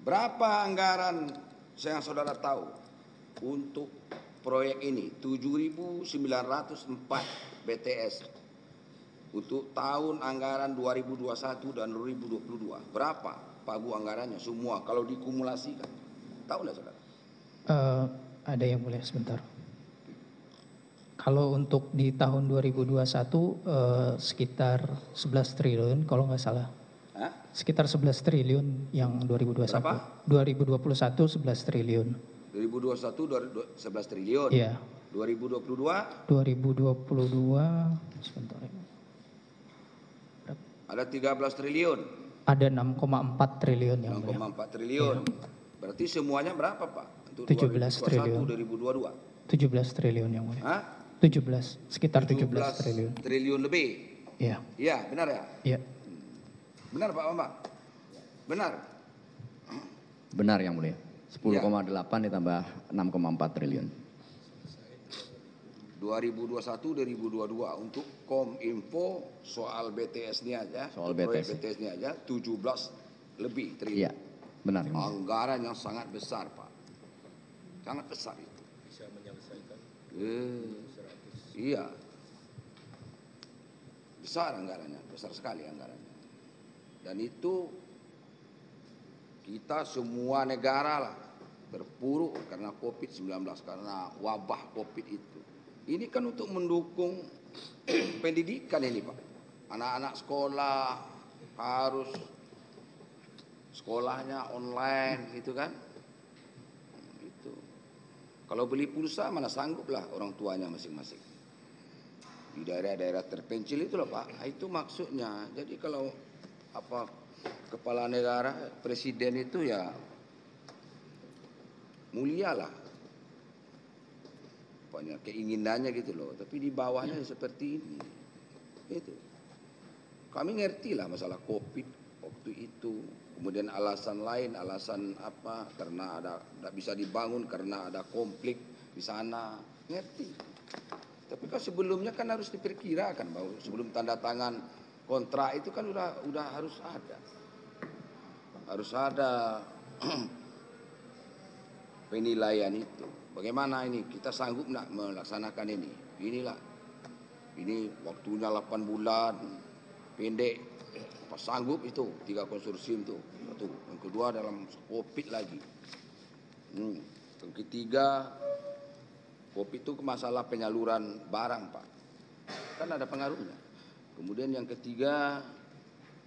Berapa anggaran yang saudara tahu untuk proyek ini? 7.904 BTS untuk tahun anggaran 2021 dan 2022. Berapa pagu anggarannya semua kalau dikumulasikan? Tahu nggak saudara? Ada yang boleh sebentar. Kalau untuk di tahun 2021 sekitar 11 triliun kalau nggak salah. Hah? Sekitar 11 triliun yang 2021. Berapa? 2021 11 triliun. 2021 11 triliun. Iya. 2022? 2022 sebentar. Ada 13 triliun. Ada 6,4 triliun yang 6,4 triliun. Iya. Berarti semuanya berapa, Pak? Untuk 17 triliun. 2022. 17 triliun yang mulia. Hah? 17, sekitar 17 triliun. Triliun lebih. Iya. Iya, benar ya? Iya. Benar Pak Bambang? Benar? Benar yang mulia. 10,8 ditambah 6,4 triliun. 2021-2022 untuk Kominfo soal BTS ini aja, Soal proyek BTS. BTS ini aja 17 lebih triliun. Iya, benar yang mulia. Anggaran yang sangat besar Pak. Sangat besar itu. Bisa menyelesaikan Iya. Besar anggarannya, besar sekali anggarannya. Dan itu kita semua negara lah terpuruk karena COVID-19, karena wabah COVID itu. Ini kan untuk mendukung pendidikan ini Pak. Anak-anak sekolah harus sekolahnya online gitu kan. Itu. Kalau beli pulsa mana sanggup lah orang tuanya masing-masing. Di daerah-daerah terpencil itu loh Pak. Itu maksudnya. Jadi kalau kepala negara, presiden itu ya mulialah. Pokoknya keinginannya gitu loh. Tapi di bawahnya seperti ini. Itu. Kami ngerti lah masalah COVID waktu itu. Kemudian alasan lain, alasan apa? Karena tidak bisa dibangun, karena ada konflik di sana. Ngerti. Tapi kan sebelumnya kan harus diperkirakan bahwa sebelum tanda tangan kontrak itu kan udah harus ada. Harus ada penilaian itu. Bagaimana ini? Kita sanggup nak melaksanakan ini? Inilah. Ini waktunya 8 bulan. Pendek. Apa sanggup itu? 3 konsorsium itu. Satu. Yang kedua dalam COVID lagi. Yang ketiga, COVID itu masalah penyaluran barang Pak. Kan ada pengaruhnya. Kemudian yang ketiga,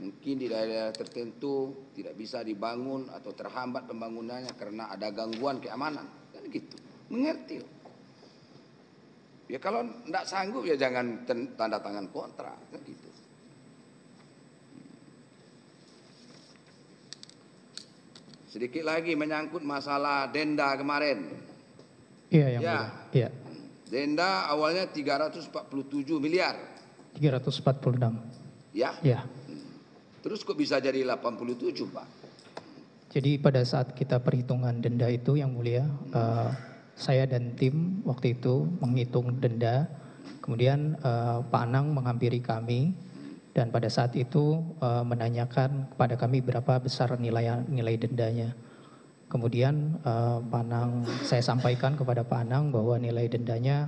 mungkin di daerah tertentu tidak bisa dibangun atau terhambat pembangunannya karena ada gangguan keamanan. Kan gitu. Mengerti. Ya kalau tidak sanggup ya jangan tanda tangan kontrak. Kan gitu. Sedikit lagi menyangkut masalah denda kemarin. Iya yang Ya. mulia. Iya. Denda awalnya 347 miliar. 346. Ya. Iya. Terus kok bisa jadi 87 Pak? Jadi pada saat kita perhitungan denda itu yang mulia, saya dan tim waktu itu menghitung denda. Kemudian Pak Anang menghampiri kami dan pada saat itu menanyakan kepada kami berapa besar nilai dendanya. Kemudian Pak Anang, saya sampaikan kepada Pak Anang bahwa nilai dendanya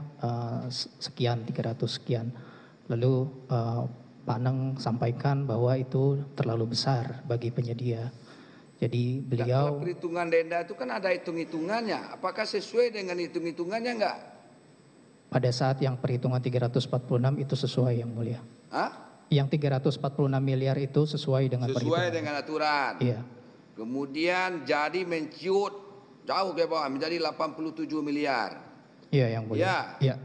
sekian, 300 sekian. Lalu Pak Anang sampaikan bahwa itu terlalu besar bagi penyedia. Jadi beliau... Kalau perhitungan denda itu kan ada hitung-hitungannya. Apakah sesuai dengan hitung-hitungannya enggak? Pada saat yang perhitungan 346 itu sesuai yang mulia. Hah? Yang 346 miliar itu sesuai dengan Sesuai perhitungan. dengan aturan. Iya. Kemudian jadi menciut jauh ke bawah menjadi 87 miliar. Iya yang mulia. Ya. Iya.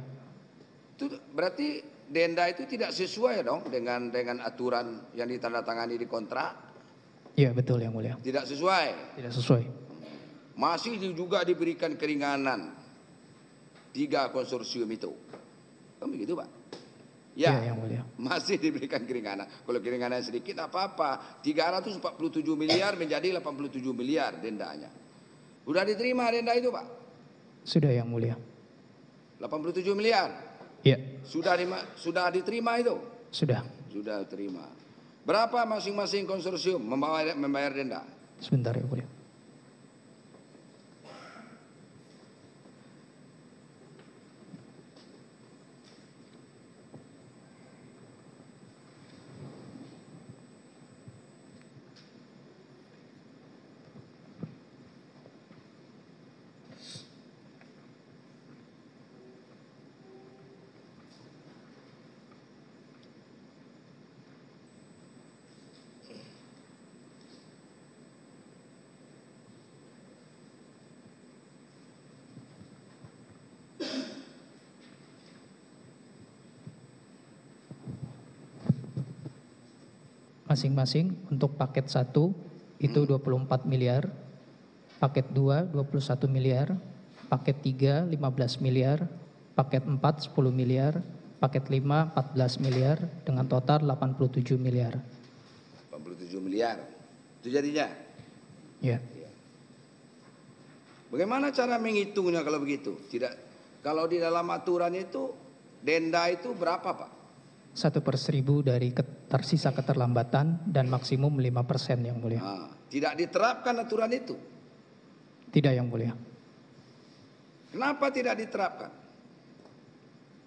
Itu berarti denda itu tidak sesuai dong dengan aturan yang ditandatangani di kontrak. Iya betul yang mulia. Tidak sesuai. Tidak sesuai. Masih juga diberikan keringanan 3 konsorsium itu. Kan begitu Pak? Ya, Iya yang mulia. masih diberikan keringanan. Kalau keringanan sedikit apa-apa. 347 miliar menjadi 87 miliar dendanya. Sudah diterima denda itu Pak? Sudah yang mulia. 87 miliar? Iya. Sudah diterima itu? Sudah. Sudah terima. Berapa masing-masing konsorsium membayar denda? Sebentar ya mulia. masing-masing. Untuk paket 1 itu 24 miliar, paket 2 21 miliar, paket 3 15 miliar, paket 4 10 miliar, paket 5 14 miliar, dengan total 87 miliar. 87 miliar. Itu jadinya. Ya. Bagaimana cara menghitungnya kalau begitu? Tidak, kalau di dalam aturan itu denda itu berapa, Pak? 1/1000 dari tersisa keterlambatan dan maksimum 5% yang mulia. Nah, tidak diterapkan aturan itu. Tidak yang mulia. Kenapa tidak diterapkan?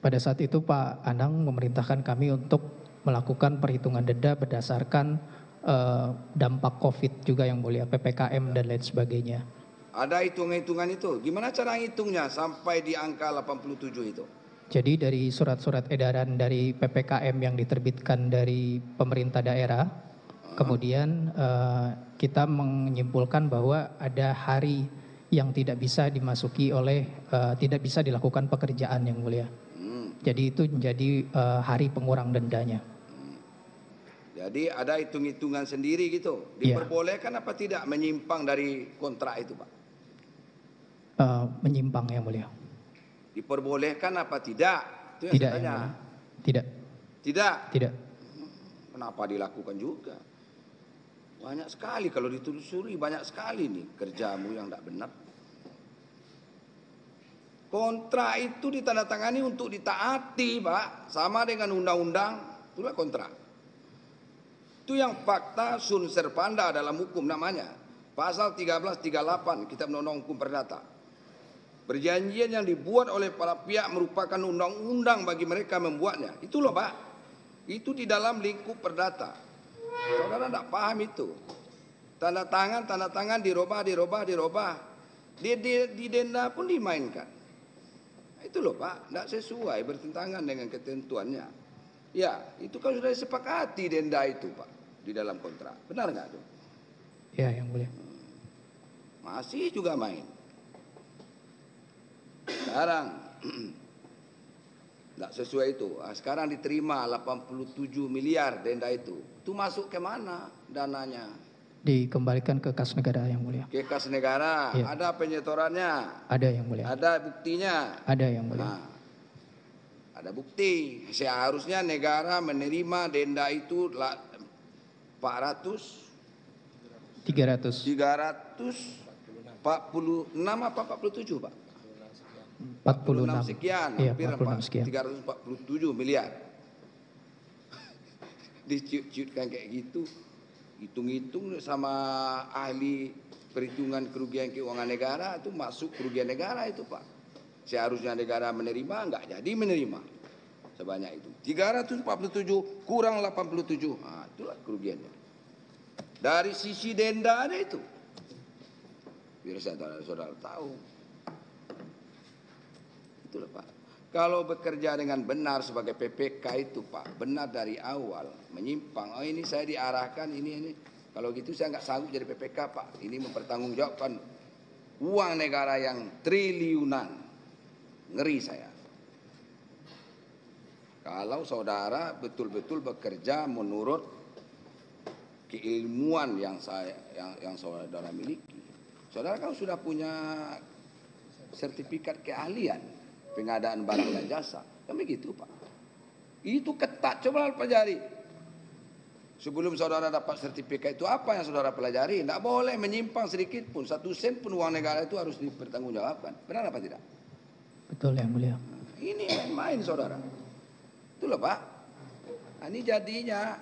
Pada saat itu Pak Anang memerintahkan kami untuk melakukan perhitungan denda berdasarkan dampak COVID juga yang mulia, PPKM dan lain sebagainya. Ada hitung-hitungan itu. Gimana cara ngitungnya sampai di angka 87 itu? Jadi dari surat-surat edaran dari PPKM yang diterbitkan dari pemerintah daerah, kemudian kita menyimpulkan bahwa ada hari yang tidak bisa dimasuki oleh, tidak bisa dilakukan pekerjaan yang mulia. Jadi itu menjadi hari pengurang dendanya. Jadi ada hitung-hitungan sendiri gitu. Diperbolehkan apa tidak menyimpang dari kontrak itu, Pak? Menyimpang yang mulia. Diperbolehkan apa tidak? Itu yang Tidak saya yang tanya. mulia. Tidak. Tidak. Tidak. Kenapa dilakukan juga? Banyak sekali kalau ditelusuri, banyak sekali nih kerjamu yang tidak benar. Kontrak itu ditandatangani untuk ditaati, Pak. Sama dengan undang-undang, itulah kontrak. Itu yang fakta sunt servanda dalam hukum namanya. Pasal 1338 Kitab Undang-Undang Hukum Perdata. Perjanjian yang dibuat oleh para pihak merupakan undang-undang bagi mereka membuatnya. Itu loh, Pak. Itu di dalam lingkup perdata. Saudara tidak paham itu. Tanda tangan dirubah. Di denda pun dimainkan. Itu loh, Pak. Tidak sesuai, bertentangan dengan ketentuannya. Ya, itu kan sudah disepakati denda itu, Pak, di dalam kontrak. Benar nggak tuh? Ya, yang mulia. Masih juga main. Sekarang tidak sesuai itu. Sekarang diterima 87 miliar denda itu. Itu masuk ke mana dananya? Dikembalikan ke kas negara yang mulia. Ke kas negara. Ya. Ada penyetorannya. Ada yang mulia. Ada buktinya. Ada yang mulia. Nah, ada bukti. Seharusnya negara menerima denda itu 300. 346 apa 47, Pak? 46 sekian, iya, hampir 46 sekian. 347 miliar. Diciut-ciutkan kayak gitu, hitung-hitung sama ahli perhitungan kerugian keuangan negara, itu masuk kerugian negara itu, Pak. Seharusnya negara menerima, enggak jadi menerima sebanyak itu. 347 kurang 87, nah, itulah kerugiannya. Dari sisi denda ada itu, biar saudara tahu. Itulah, Pak. Kalau bekerja dengan benar sebagai PPK itu, Pak, benar dari awal, menyimpang. Oh, ini saya diarahkan, ini. Kalau gitu saya nggak sanggup jadi PPK, Pak. Ini mempertanggungjawabkan uang negara yang triliunan. Ngeri saya. Kalau saudara betul-betul bekerja menurut keilmuan yang saudara miliki. Saudara kan sudah punya sertifikat keahlian pengadaan barang dan jasa. Kan begitu, Pak. Itu ketat. Coba pelajari. Sebelum saudara dapat sertifikat itu, apa yang saudara pelajari? Tidak boleh menyimpang sedikit pun. 1 sen pun uang negara itu harus dipertanggungjawabkan. Benar apa tidak? Betul yang mulia. Ini main-main, saudara. Itulah, Pak. Nah, ini jadinya